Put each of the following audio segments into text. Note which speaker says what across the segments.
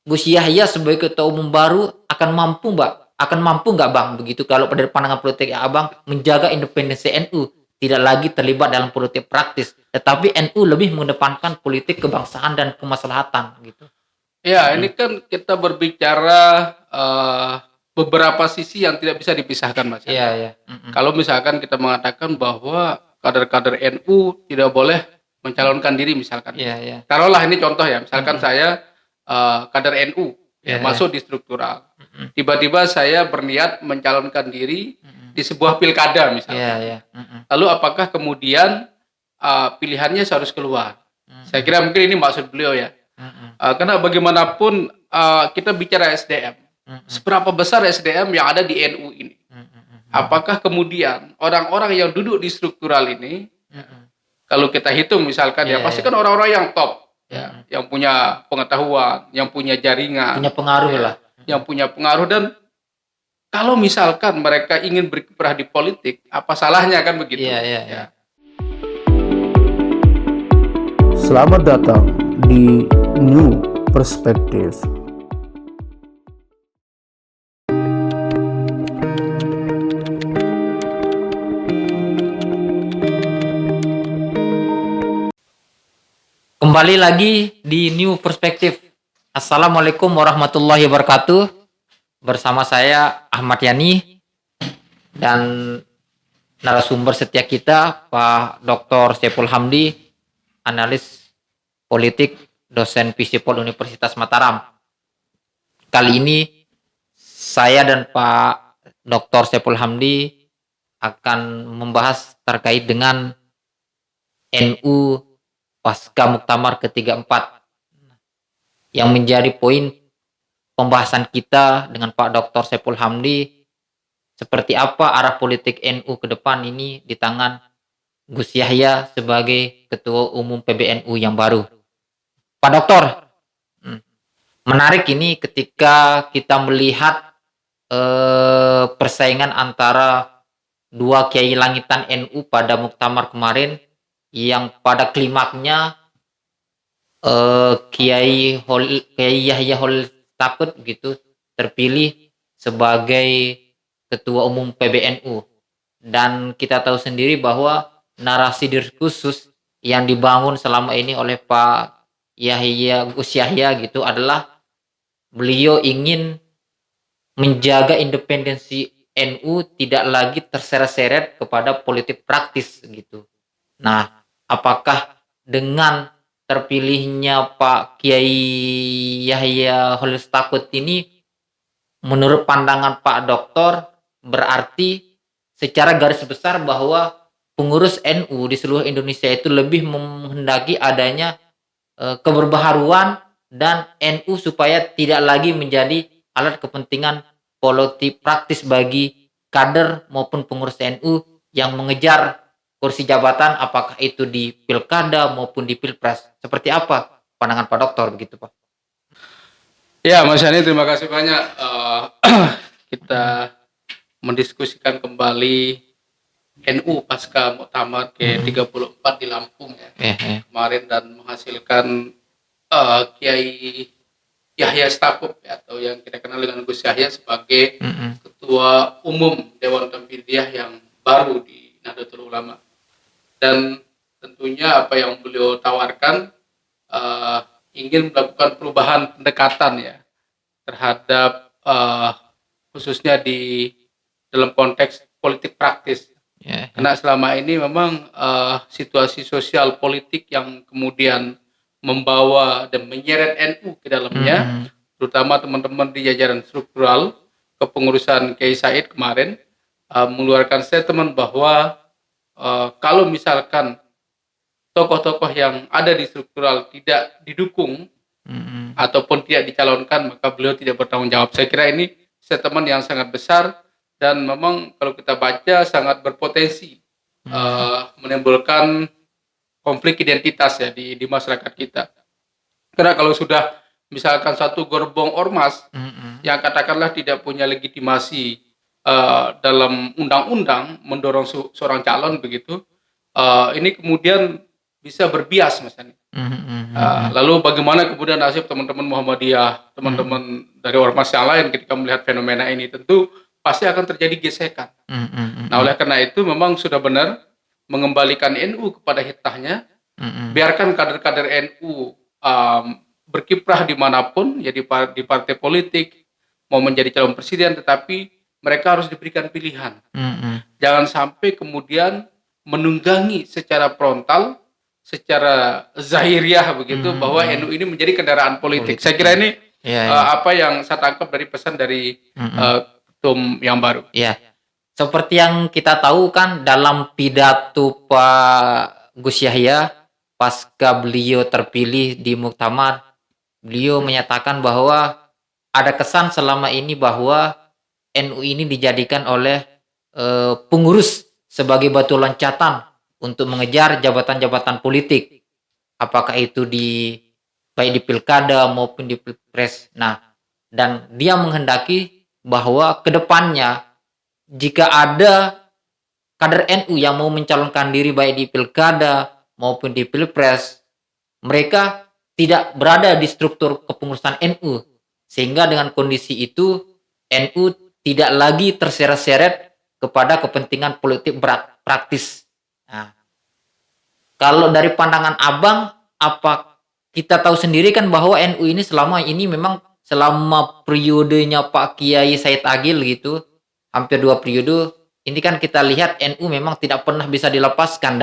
Speaker 1: Gus Yahya sebagai ketua umum baru akan mampu nggak Bang, begitu kalau dari pandangan politik Abang menjaga independensi NU, tidak lagi terlibat dalam politik praktis, tetapi NU lebih mengedepankan politik kebangsaan dan kemaslahatan gitu.
Speaker 2: Ya,
Speaker 1: Mhm.
Speaker 2: ini kan kita berbicara beberapa sisi yang tidak bisa dipisahkan, Mas
Speaker 1: Iya
Speaker 2: Yani.
Speaker 1: iya. Mhm.
Speaker 2: Kalau misalkan kita mengatakan bahwa kader-kader NU tidak boleh mencalonkan diri misalkan.
Speaker 1: Iya iya.
Speaker 2: Taruhlah ini contoh ya, misalkan
Speaker 1: Mhm.
Speaker 2: saya kader NU ya
Speaker 1: Iya iya.
Speaker 2: masuk di struktural.
Speaker 1: Mhm.
Speaker 2: Tiba-tiba saya berniat mencalonkan diri
Speaker 1: Mhm.
Speaker 2: di sebuah pilkada
Speaker 1: Iya
Speaker 2: misalkan.
Speaker 1: iya. Mhm.
Speaker 2: Lalu apakah kemudian pilihannya harus keluar? Saya
Speaker 1: Mhm.
Speaker 2: kira mungkin ini maksud beliau ya.
Speaker 1: Mhm.
Speaker 2: Karena bagaimanapun kita bicara SDM,
Speaker 1: Mhm.
Speaker 2: seberapa besar SDM yang ada di NU ini?
Speaker 1: Mhm. Mhm.
Speaker 2: Apakah kemudian orang-orang yang duduk di struktural ini, ya,
Speaker 1: Mhm.
Speaker 2: kalau kita hitung misalkan ya
Speaker 1: Iya
Speaker 2: pasti
Speaker 1: iya.
Speaker 2: kan orang-orang yang top, ya,
Speaker 1: Mhm.
Speaker 2: yang punya pengetahuan, yang punya
Speaker 1: Punya
Speaker 2: jaringan,
Speaker 1: pengaruh
Speaker 2: ya,
Speaker 1: lah. Mhm.
Speaker 2: yang punya pengaruh dan kalau misalkan mereka ingin berkiprah di politik, apa salahnya kan
Speaker 1: Iya
Speaker 2: begitu?
Speaker 1: iya iya.
Speaker 2: Ya.
Speaker 3: Selamat datang di New Perspective.
Speaker 1: Kembali lagi di New Perspective. Assalamualaikum warahmatullahi wabarakatuh. Bersama saya Ahmad Yani dan narasumber setia kita Pak Dr. Saiful Hamdi, analis politik, dosen Visipol Universitas Mataram. Kali ini saya dan Pak Dr. Saiful Hamdi akan membahas terkait dengan NU pasca Muktamar ke-34 yang menjadi poin pembahasan kita dengan Pak Dr. Saiful Hamdi, seperti apa arah politik NU ke depan ini di tangan Gus Yahya sebagai Ketua Umum PBNU yang baru. Pak Dokter, menarik ini ketika kita melihat persaingan antara dua kiai langitan NU pada Muktamar kemarin yang pada klimaknya Kiai Yahya Holil Takut gitu terpilih sebagai Ketua Umum PBNU, dan kita tahu sendiri bahwa narasi diskursus yang dibangun selama ini oleh Pak Gus Yahya gitu adalah beliau ingin menjaga independensi NU tidak lagi terseret-seret kepada politik praktis gitu. Nah, apakah dengan terpilihnya Pak Kiai Yahya Holil Takut ini, menurut pandangan Pak Doktor, berarti secara garis besar bahwa pengurus NU di seluruh Indonesia itu lebih menghendaki adanya keberbaharuan dan NU supaya tidak lagi menjadi alat kepentingan politik praktis bagi kader maupun pengurus NU yang mengejar kursi jabatan, apakah itu di pilkada maupun di pilpres. Seperti apa pandangan Pak Dokter begitu Pak?
Speaker 2: Ya, Mas Yani, terima kasih banyak. Kita mendiskusikan kembali NU pasca Muktamar ke-34 di Lampung ya kemarin dan menghasilkan Kiai Yahya Stakuf ya, atau yang kita kenal dengan Gus Yahya sebagai Ketua Umum Dewan Pembinaan yang baru di Nahdlatul Ulama. Dan tentunya apa yang beliau tawarkan ingin melakukan perubahan pendekatan ya terhadap khususnya di dalam konteks politik praktis. Karena selama ini memang situasi sosial politik yang kemudian membawa dan menyeret NU ke dalamnya, terutama teman-teman di jajaran struktural kepengurusan Kiai Said kemarin mengeluarkan statement bahwa kalau misalkan tokoh-tokoh yang ada di struktural tidak didukung ataupun tidak dicalonkan, maka beliau tidak bertanggung jawab. Saya kira ini statement yang sangat besar dan memang kalau kita baca sangat berpotensi menimbulkan konflik identitas ya di masyarakat kita. Karena kalau sudah misalkan satu gerbong ormas yang katakanlah tidak punya legitimasi dalam undang-undang mendorong seorang calon begitu, ini kemudian bisa berbias Mas Yani. Lalu bagaimana kemudian nasib teman-teman Muhammadiyah, teman-teman dari ormas yang lain ketika melihat fenomena ini, tentu pasti akan terjadi gesekan. Nah, oleh karena itu memang sudah benar mengembalikan NU kepada hitahnya, biarkan kader-kader NU berkiprah dimanapun, ya di partai politik, mau menjadi calon presiden, tetapi mereka harus diberikan pilihan. Jangan sampai kemudian menunggangi secara frontal, secara zahiriah begitu, bahwa NU ini menjadi kendaraan politik. Saya kira ini apa yang saya tangkap dari pesan dari ketum yang baru.
Speaker 1: Ya, seperti yang kita tahu kan dalam pidato Pak Gus Yahya pasca beliau terpilih di muktamar, beliau menyatakan bahwa ada kesan selama ini bahwa NU ini dijadikan oleh pengurus sebagai batu loncatan untuk mengejar jabatan-jabatan politik, apakah itu baik di pilkada maupun di pilpres. Nah, dan dia menghendaki bahwa kedepannya jika ada kader NU yang mau mencalonkan diri baik di pilkada maupun di pilpres, mereka tidak berada di struktur kepengurusan NU, sehingga dengan kondisi itu NU tidak lagi terseret-seret kepada kepentingan politik praktis. Nah, kalau dari pandangan Abang, apa kita tahu sendiri kan bahwa NU ini selama ini memang selama periodenya Pak Kiai Said Agil gitu, hampir 2 periode, ini kan kita lihat NU memang tidak pernah bisa dilepaskan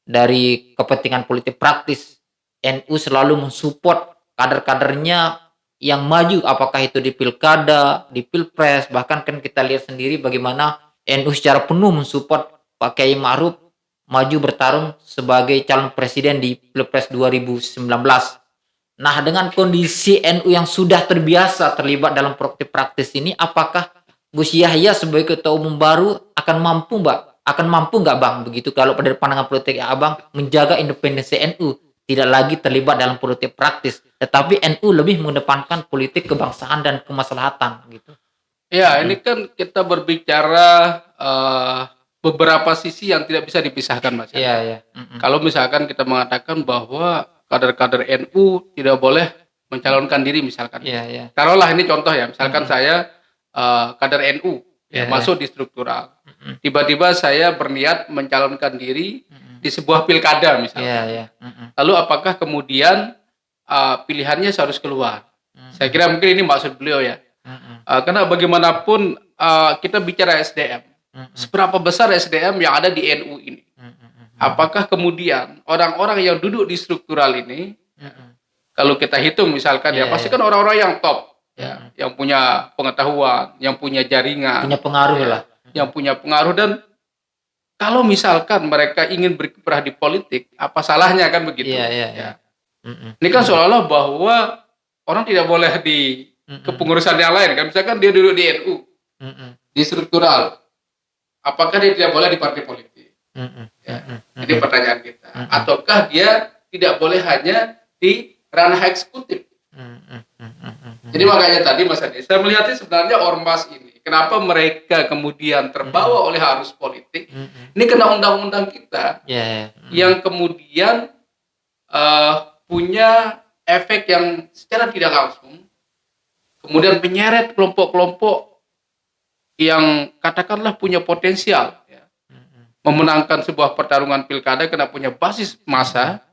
Speaker 1: dari kepentingan politik praktis. NU selalu mensupport kader-kadernya yang maju, apakah itu di pilkada, di pilpres, bahkan kan kita lihat sendiri bagaimana NU secara penuh mensupport Pak Kiai Ma'ruf maju bertarung sebagai calon presiden di Pilpres 2019. Nah, dengan kondisi NU yang sudah terbiasa terlibat dalam politik praktis ini, apakah Gus Yahya sebagai ketua umum baru akan mampu nggak Bang, begitu kalau dari pandangan politik Abang menjaga independensi NU, tidak lagi terlibat dalam politik praktis, tetapi NU lebih mengedepankan politik kebangsaan dan kemaslahatan gitu.
Speaker 2: Ya, ini kan kita berbicara beberapa sisi yang tidak bisa dipisahkan, Mas.
Speaker 1: Iya.
Speaker 2: Kalau misalkan kita mengatakan bahwa kader-kader NU tidak boleh mencalonkan diri, misalkan.
Speaker 1: Iya.
Speaker 2: Taruhlah ini contoh ya, misalkan saya kader NU masuk di struktural. Tiba-tiba saya berniat mencalonkan diri di sebuah pilkada misalkan.
Speaker 1: Iya.
Speaker 2: Lalu apakah kemudian pilihannya harus keluar? Saya kira mungkin ini maksud beliau ya. Karena bagaimanapun kita bicara SDM, seberapa besar SDM yang ada di NU ini? Apakah kemudian orang-orang yang duduk di struktural ini, kalau kita hitung misalkan pasti kan orang-orang yang top, yang punya pengetahuan, yang punya jaringan,
Speaker 1: punya pengaruh lah,
Speaker 2: yang punya pengaruh. Dan kalau misalkan mereka ingin berkiprah di politik, apa salahnya kan begitu?
Speaker 1: Iya.
Speaker 2: Ini kan seolah-olah bahwa orang tidak boleh di kepengurusan yang lain kan, misalkan dia duduk di NU, di struktural, apakah dia tidak boleh di partai politik? Jadi pertanyaan kita, ataukah dia tidak boleh hanya di ranah eksekutif? Jadi makanya tadi Mas Adi, saya melihatnya sebenarnya ormas ini, kenapa mereka kemudian terbawa oleh arus politik? Ini kena undang-undang kita, yang kemudian punya efek yang secara tidak langsung kemudian menyeret kelompok-kelompok yang katakanlah punya potensial memenangkan sebuah pertarungan pilkada karena punya basis massa.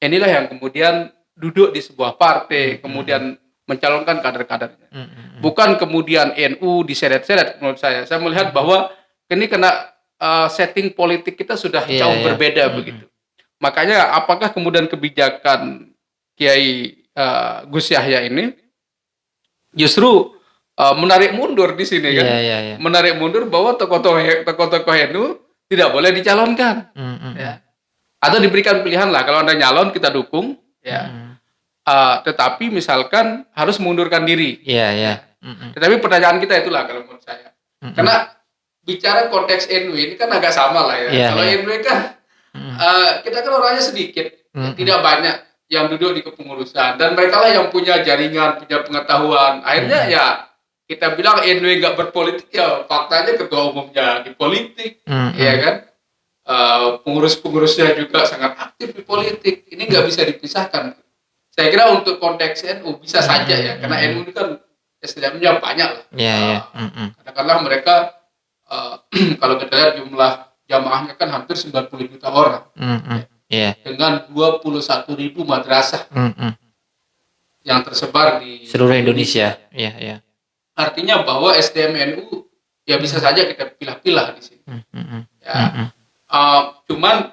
Speaker 2: Inilah yang kemudian duduk di sebuah partai, kemudian mencalonkan kader-kadernya. Bukan kemudian NU diseret-seret. Menurut saya melihat bahwa ini kena setting politik kita sudah jauh berbeda begitu. Makanya apakah kemudian kebijakan Kiai Gus Yahya ini justru menarik mundur di sini kan? Menarik mundur bahwa tokoh-tokoh NU tidak boleh dicalonkan, atau diberikan pilihan lah, kalau Anda nyalon kita dukung, tetapi misalkan harus mengundurkan diri. Tetapi pertanyaan kita itulah kalau menurut saya, karena bicara konteks NU ini kan agak sama lah ya. Kalau NU kan kita kan orangnya sedikit, tidak banyak yang duduk di kepengurusan, dan mereka lah yang punya jaringan, punya pengetahuan. Akhirnya ya kita bilang NU nggak berpolitik, ya faktanya ketua umumnya di politik, ya kan. pengurus-pengurusnya juga sangat aktif di politik. Ini nggak bisa dipisahkan. Saya kira untuk konteks NU bisa saja ya, karena NU ini kan SDM-nya banyak lah. Katakanlah mereka kalau kita lihat jumlah jamaahnya kan hampir 90 juta orang, dengan 21.000 madrasah yang tersebar di
Speaker 1: seluruh Indonesia.
Speaker 2: Artinya bahwa SDM NU ya bisa saja kita pilah-pilah di sini. Cuman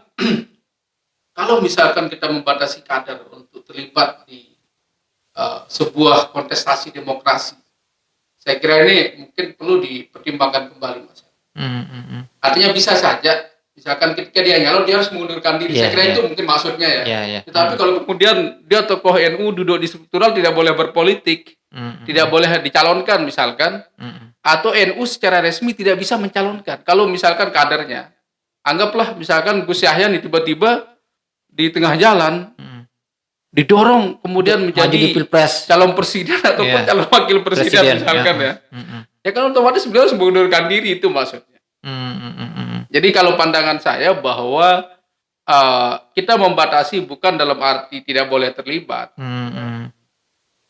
Speaker 2: kalau misalkan kita membatasi kader untuk terlibat di sebuah kontestasi demokrasi, saya kira ini mungkin perlu dipertimbangkan kembali, Mas. Artinya bisa saja, misalkan ketika dia nyalon dia harus mengundurkan diri. Saya kira itu mungkin maksudnya ya. Tetapi kalau kemudian dia tokoh NU duduk di struktural tidak boleh berpolitik, tidak boleh dicalonkan misalkan, atau NU secara resmi tidak bisa mencalonkan. Kalau misalkan kadernya, anggaplah misalkan Gus Yahya nih tiba-tiba di tengah jalan didorong kemudian menjadi calon presiden atau calon wakil presiden misalkan ya. Ya kan otomatis beliau harus mengundurkan diri, itu maksudnya. Jadi kalau pandangan saya bahwa kita membatasi bukan dalam arti tidak boleh terlibat.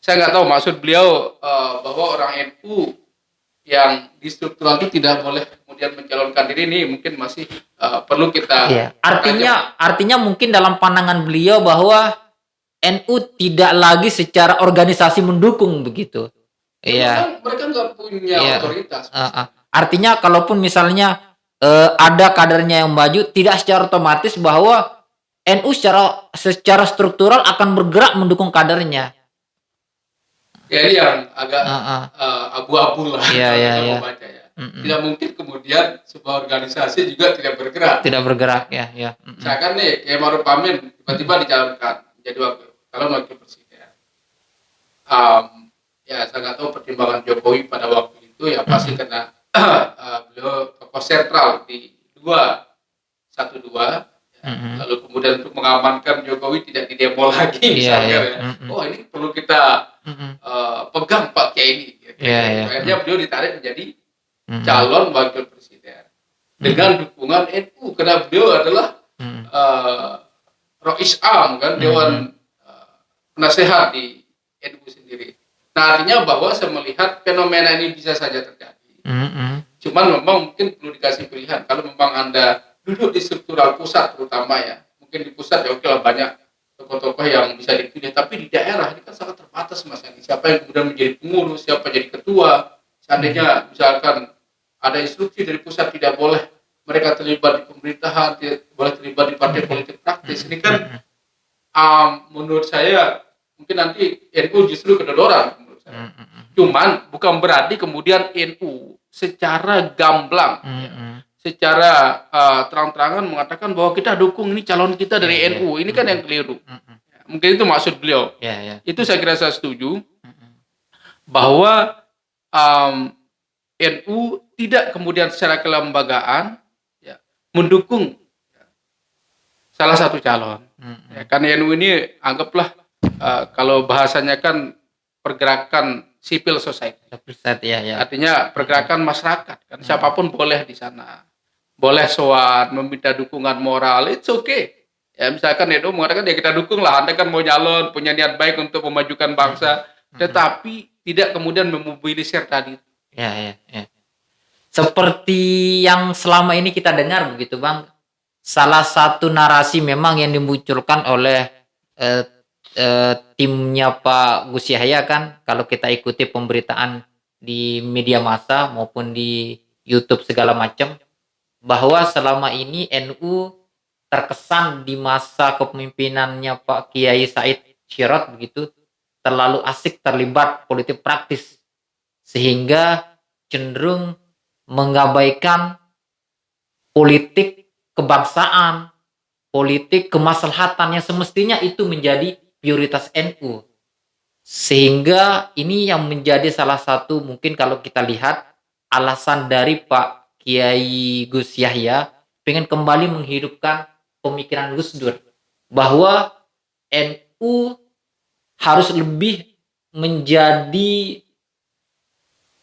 Speaker 2: Saya nggak tahu maksud beliau bahwa orang NU yang di struktural itu tidak boleh kemudian mencalonkan diri, ini mungkin masih perlu kita.
Speaker 1: Artinya mungkin dalam pandangan beliau bahwa NU tidak lagi secara organisasi mendukung begitu.
Speaker 2: Mereka nggak punya otoritas.
Speaker 1: Artinya kalaupun misalnya ada kadernya yang maju, tidak secara otomatis bahwa NU secara struktural akan bergerak mendukung kadernya.
Speaker 2: Ya ini yang agak abu-abu lah. Membaca ya. Tidak mungkin kemudian sebuah organisasi juga tidak bergerak. Misalkan nih Kiai Ma'ruf Amin tiba-tiba dicalonkan menjadi calon wakil presiden. Ya saya nggak tahu pertimbangan Jokowi pada waktu itu ya pasti karena beliau tokoh sentral di 212. Lalu kemudian untuk mengamankan Jokowi tidak didemo lagi misalnya. Oh ini perlu kita pegang Pak Kiai ini. Akhirnya beliau ditarik menjadi calon wakil presiden dengan dukungan NU karena beliau adalah Rois Am kan, Dewan Penasehat di NU sendiri. Nah artinya bahwa saya melihat fenomena ini bisa saja terjadi. Cuman memang mungkin perlu dikasih pilihan. Kalau memang Anda duduk di struktural pusat terutama ya, mungkin di pusat ya oke lah banyak tokoh-tokoh yang bisa dipilih, tapi di daerah ini kan sangat terbatas Mas Andi. Siapa yang kemudian menjadi pengurus, siapa jadi ketua. Seandainya misalkan ada instruksi dari pusat tidak boleh mereka terlibat di pemerintahan, tidak boleh terlibat di partai politik praktis. Ini kan menurut saya mungkin nanti NU justru kedodoran menurut saya. Cuman bukan berarti kemudian NU secara gamblang, secara terang-terangan mengatakan bahwa kita dukung ini calon kita dari NU. Ini kan yang keliru. Mungkin itu maksud beliau. Itu saya kira saya setuju bahwa NU tidak kemudian secara kelembagaan mendukung salah satu calon. Karena NU ini anggaplah kalau bahasanya kan pergerakan civil society. Artinya pergerakan masyarakat. Kan siapapun boleh di sana. Boleh soal meminta dukungan moral, it's okay. Ya misalkan NU mengatakan ya kita dukung lah, Anda kan mau nyalon, punya niat baik untuk memajukan bangsa, tetapi tidak kemudian memobilisir tadi.
Speaker 1: Seperti yang selama ini kita dengar begitu Bang, salah satu narasi memang yang dimunculkan oleh timnya Pak Gus Yahya kan, kalau kita ikuti pemberitaan di media massa maupun di YouTube segala macam, bahwa selama ini NU terkesan di masa kepemimpinannya Pak Kiai Said Syirat begitu terlalu asik terlibat politik praktis sehingga cenderung mengabaikan politik kebangsaan, politik kemaslahatan yang semestinya itu menjadi prioritas NU. Sehingga ini yang menjadi salah satu mungkin kalau kita lihat alasan dari Pak Kiai Gus Yahya pengen kembali menghidupkan pemikiran Gus Dur bahwa NU harus lebih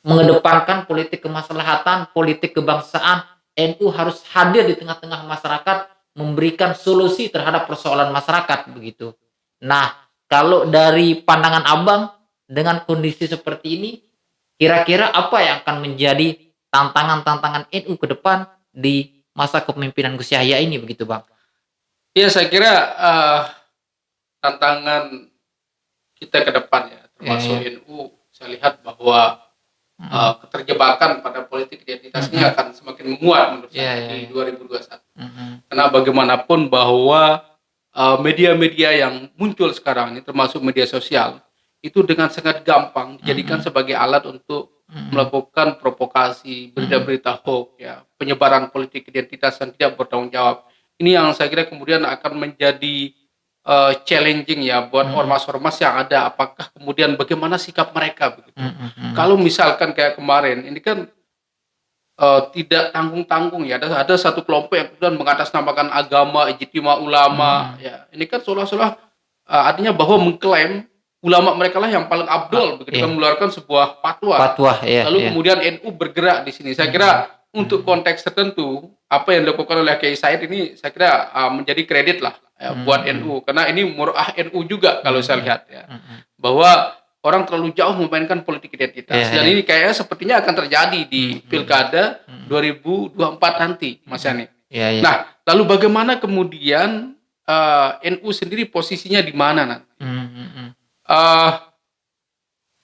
Speaker 1: mengedepankan politik kemaslahatan, politik kebangsaan NU harus hadir di tengah-tengah masyarakat, memberikan solusi terhadap persoalan masyarakat begitu. Nah, kalau dari pandangan Abang dengan kondisi seperti ini, kira-kira apa yang akan menjadi tantangan-tantangan NU ke depan di masa kepemimpinan Gus Yahya ini begitu, Bang?
Speaker 2: Ya, saya kira tantangan kita ke depan ya, termasuk NU, saya lihat bahwa keterjebakan pada politik identitas ini akan semakin menguat menurut saya di 2021. Karena bagaimanapun bahwa media-media yang muncul sekarang ini, termasuk media sosial, itu dengan sangat gampang dijadikan sebagai alat untuk melakukan provokasi, berita-berita hoax, ya, penyebaran politik identitas yang tidak bertanggung jawab. Ini yang saya kira kemudian akan menjadi challenging ya buat ormas-ormas yang ada. Apakah kemudian bagaimana sikap mereka begitu? Kalau misalkan kayak kemarin, ini kan tidak tanggung-tanggung ya. Ada satu kelompok yang kemudian mengatasnamakan agama, ijtima ulama, ya. Ini kan seolah-olah artinya bahwa mengklaim ulama mereka lah yang paling abdul begitu kan, mengeluarkan sebuah fatwa. Lalu kemudian NU bergerak di sini. Saya kira untuk konteks tertentu apa yang dilakukan oleh Kiai Said ini saya kira menjadi kredit lah ya, buat NU, karena ini murah NU juga kalau saya lihat ya, bahwa orang terlalu jauh memainkan politik identitas dan ini kayaknya sepertinya akan terjadi di pilkada 2024 nanti, Mas Yani. Nah, lalu bagaimana kemudian NU sendiri posisinya di mana nanti?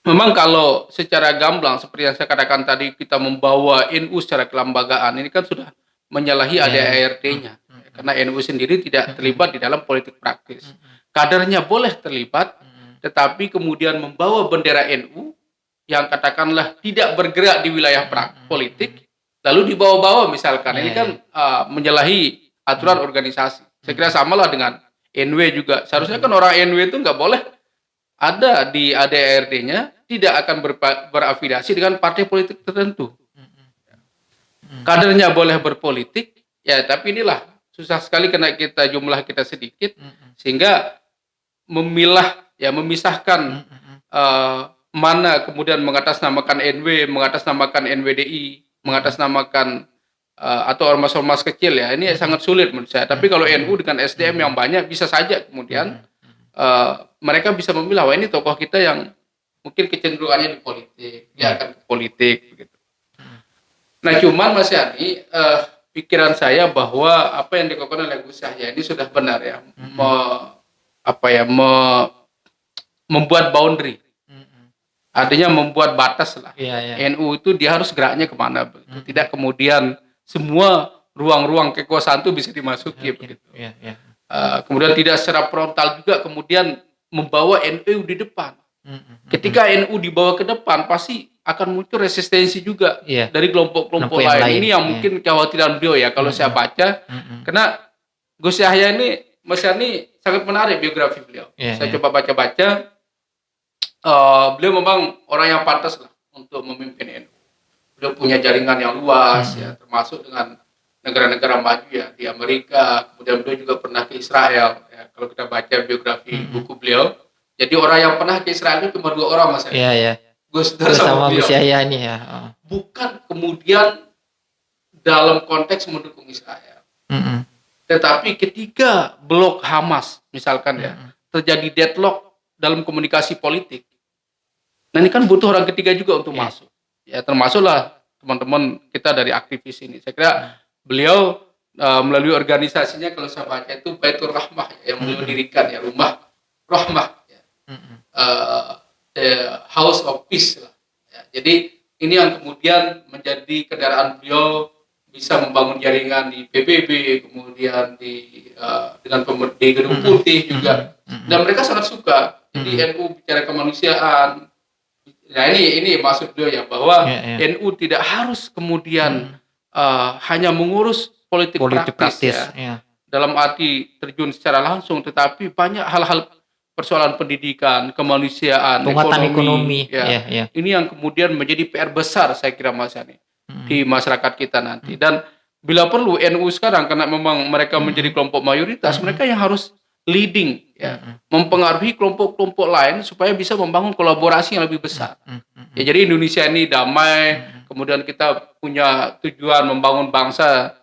Speaker 2: Memang kalau secara gamblang seperti yang saya katakan tadi, kita membawa NU secara kelembagaan ini kan sudah menyalahi ADART-nya, karena NU sendiri tidak terlibat di dalam politik praktis. Kadernya boleh terlibat, tetapi kemudian membawa bendera NU yang katakanlah tidak bergerak di wilayah politik, lalu dibawa-bawa misalkan, ini kan menyalahi aturan organisasi. Saya kira samalah dengan NW juga. Seharusnya kan orang NW itu nggak boleh ada di ADART-nya, tidak akan berafiliasi dengan partai politik tertentu. Kadernya boleh berpolitik, ya, tapi inilah susah sekali karena jumlah kita sedikit, sehingga memisahkan mana kemudian mengatasnamakan NW, mengatasnamakan NWDI, mengatasnamakan atau ormas-ormas kecil ya, ini sangat sulit menurut saya. Tapi kalau NU dengan SDM yang banyak, bisa saja kemudian mereka bisa memilah, wah ini tokoh kita yang mungkin kecenderungannya di politik, dia akan ke politik begitu. Nah, cuman Mas Yani, pikiran saya bahwa apa yang dilakukan oleh Gus Yahya ini sudah benar ya, membuat boundary, artinya membuat batas lah. NU itu dia harus geraknya kemana begitu, tidak kemudian semua ruang-ruang kekuasaan itu bisa dimasuki begitu. Kemudian tidak secara frontal juga kemudian membawa NU di depan. Ketika NU dibawa ke depan, pasti akan muncul resistensi juga dari kelompok-kelompok lain. Ini yang mungkin kekhawatiran beliau ya, kalau saya baca. Karena Gus Yahya ini, Mas Yani, sangat menarik biografi beliau. Saya coba baca-baca, beliau memang orang yang pantas lah untuk memimpin NU. Beliau punya jaringan yang luas ya, termasuk dengan negara-negara maju ya, di Amerika. Kemudian beliau juga pernah ke Israel ya, kalau kita baca biografi buku beliau. Jadi orang yang pernah ke Israel itu cuma 2 orang, Mas. Gus Dur sama
Speaker 1: Gus Yahya ini ya.
Speaker 2: Bukan kemudian dalam konteks mendukung Israel. Tetapi ketika blok Hamas misalkan ya, terjadi deadlock dalam komunikasi politik. Nah, ini kan butuh orang ketiga juga untuk masuk. Ya, termasuklah teman-teman kita dari aktivis ini. Saya kira beliau melalui organisasinya, kalau saya baca itu Baitur Rahmah yang beliau dirikan ya, Rumah Rahmah. The House of Peace lah. Ya, jadi ini yang kemudian menjadi kendaraan beliau, bisa membangun jaringan di PBB, kemudian di Gedung Putih juga, dan mereka sangat suka. Jadi NU bicara kemanusiaan. Nah, ini maksud beliau ya, bahwa NU tidak harus kemudian hanya mengurus politik praktis ya, dalam arti terjun secara langsung, tetapi banyak hal-hal persoalan pendidikan, kemanusiaan, ekonomi. Ini yang kemudian menjadi PR besar saya kira, Mas Yani, di masyarakat kita nanti. Dan bila perlu NU sekarang, karena memang mereka menjadi kelompok mayoritas, mereka yang harus leading ya, mempengaruhi kelompok-kelompok lain supaya bisa membangun kolaborasi yang lebih besar. Ya, jadi Indonesia ini damai, kemudian kita punya tujuan membangun bangsa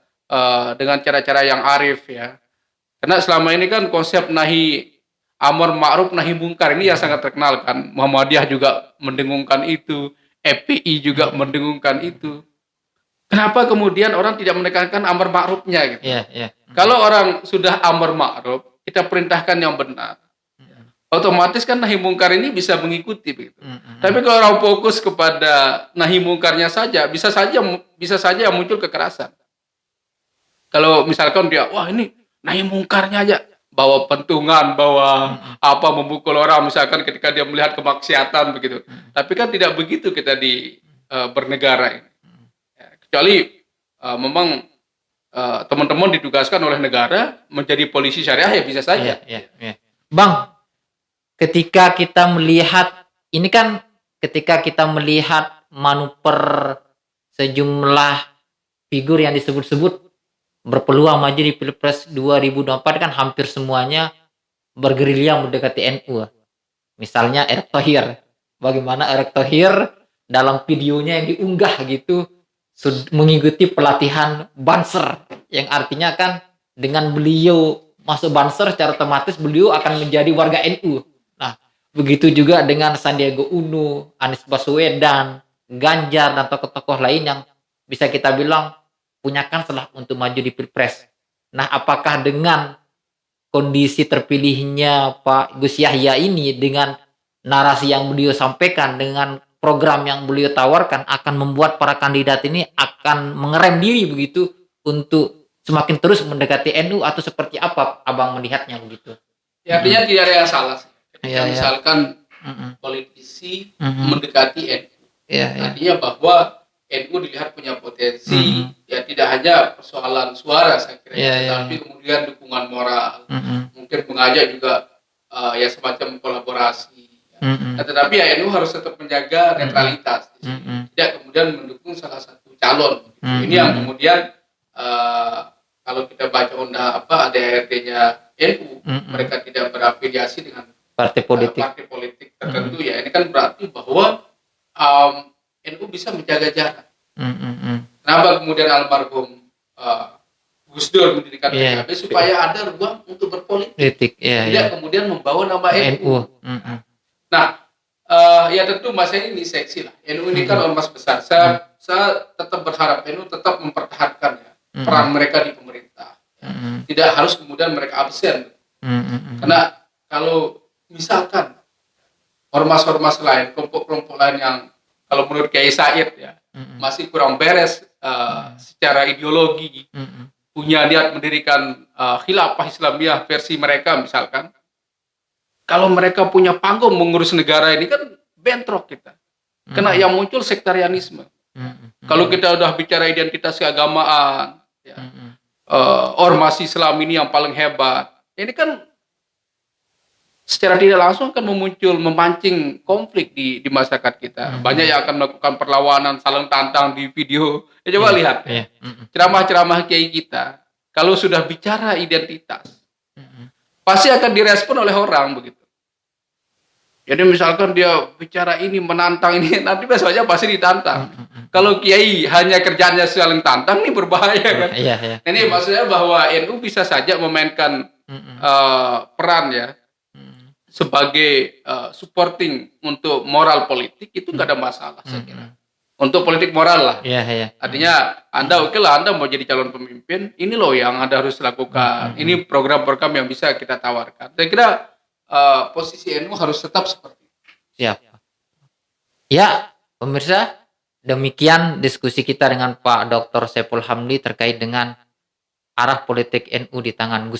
Speaker 2: dengan cara-cara yang arif ya. Karena selama ini kan konsep nahi amar ma'ruf nahi mungkar ini yang sangat terkenal kan. Muhammadiyah juga mendengungkan itu, FPI juga mendengungkan itu. Kenapa kemudian orang tidak menekankan amar ma'rufnya gitu? Kalau orang sudah amar ma'ruf, kita perintahkan yang benar. Otomatis kan nahi mungkar ini bisa mengikuti begitu. Tapi kalau orang fokus kepada nahi mungkarnya saja, bisa saja muncul kekerasan. Kalau misalkan dia, wah ini nahi mungkarnya aja, bawa pentungan, bawa memukul orang misalkan ketika dia melihat kemaksiatan begitu. Tapi kan tidak begitu kita di bernegara ini. Ya, kecuali memang teman-teman ditugaskan oleh negara menjadi polisi syariah ya bisa saja.
Speaker 1: Bang, ketika kita melihat ini kan, ketika kita melihat manuver sejumlah figur yang disebut-sebut berpeluang maju di Pilpres 2024 kan hampir semuanya bergerilya mendekati NU. Misalnya Erick Thohir. Bagaimana Erick Thohir dalam videonya yang diunggah gitu mengikuti pelatihan Banser, yang artinya kan dengan beliau masuk Banser secara otomatis beliau akan menjadi warga NU. Nah, begitu juga dengan Sandiaga Uno, Anies Baswedan, Ganjar dan tokoh-tokoh lain yang bisa kita bilang punya kanselah untuk maju di Pilpres. Nah, apakah dengan kondisi terpilihnya Pak Gus Yahya ini, dengan narasi yang beliau sampaikan, dengan program yang beliau tawarkan, akan membuat para kandidat ini akan mengerem diri begitu untuk semakin terus mendekati NU, atau seperti apa Abang melihatnya begitu?
Speaker 2: Ya, artinya tidak ada yang salah. Ketika misalkan politisi mendekati NU, artinya bahwa NU dilihat punya potensi, ya tidak hanya persoalan suara saya kira, tapi kemudian dukungan moral, mungkin mengajak juga ya semacam kolaborasi. Nah, tetapi ya NU harus tetap menjaga netralitas, tidak kemudian mendukung salah satu calon. Ini yang kemudian kalau kita baca ADART-nya NU, mereka tidak berafiliasi dengan partai politik tertentu ya. Ini kan berarti bahwa NU bisa menjaga jarak. Kenapa kemudian almarhum Gus Dur mendirikan PKB supaya ada ruang untuk berpolitik, tidak kemudian membawa nama NU. Nah, ya tentu masa ini seksi lah. NU ini kan ormas besar. Saya tetap berharap NU tetap mempertahankan ya, peran mereka di pemerintah. Tidak harus kemudian mereka absen. Karena kalau misalkan ormas-ormas lain, kelompok-kelompok lain yang kalau menurut Kiai Said ya masih kurang beres secara ideologi, punya niat mendirikan khilafah Islamiyah versi mereka misalkan, kalau mereka punya panggung mengurus negara ini kan bentrok kita, karena yang muncul sektarianisme. Kalau kita udah bicara identitas keagamaan, ya, ormas Islam ini yang paling hebat, ini kan secara tidak langsung akan memancing konflik di masyarakat kita. Banyak yang akan melakukan perlawanan, saling tantang di video. Ya, coba lihat ceramah-ceramah kiai kita, kalau sudah bicara identitas, pasti akan direspon oleh orang begitu. Jadi misalkan dia bicara ini, menantang ini, nanti besoknya pasti ditantang. Kalau kiai hanya kerjanya saling tantang, ini berbahaya kan. Ini maksudnya bahwa NU bisa saja memainkan peran ya, sebagai supporting untuk moral politik, itu nggak ada masalah saya kira. Untuk politik moral lah. Artinya Anda Anda mau jadi calon pemimpin, ini loh yang Anda harus lakukan. Ini program-program yang bisa kita tawarkan. Saya kira posisi NU harus tetap seperti itu.
Speaker 1: Siap. Ya, pemirsa, demikian diskusi kita dengan Pak Dr. Saiful Hamdi terkait dengan arah politik NU di tangan Gus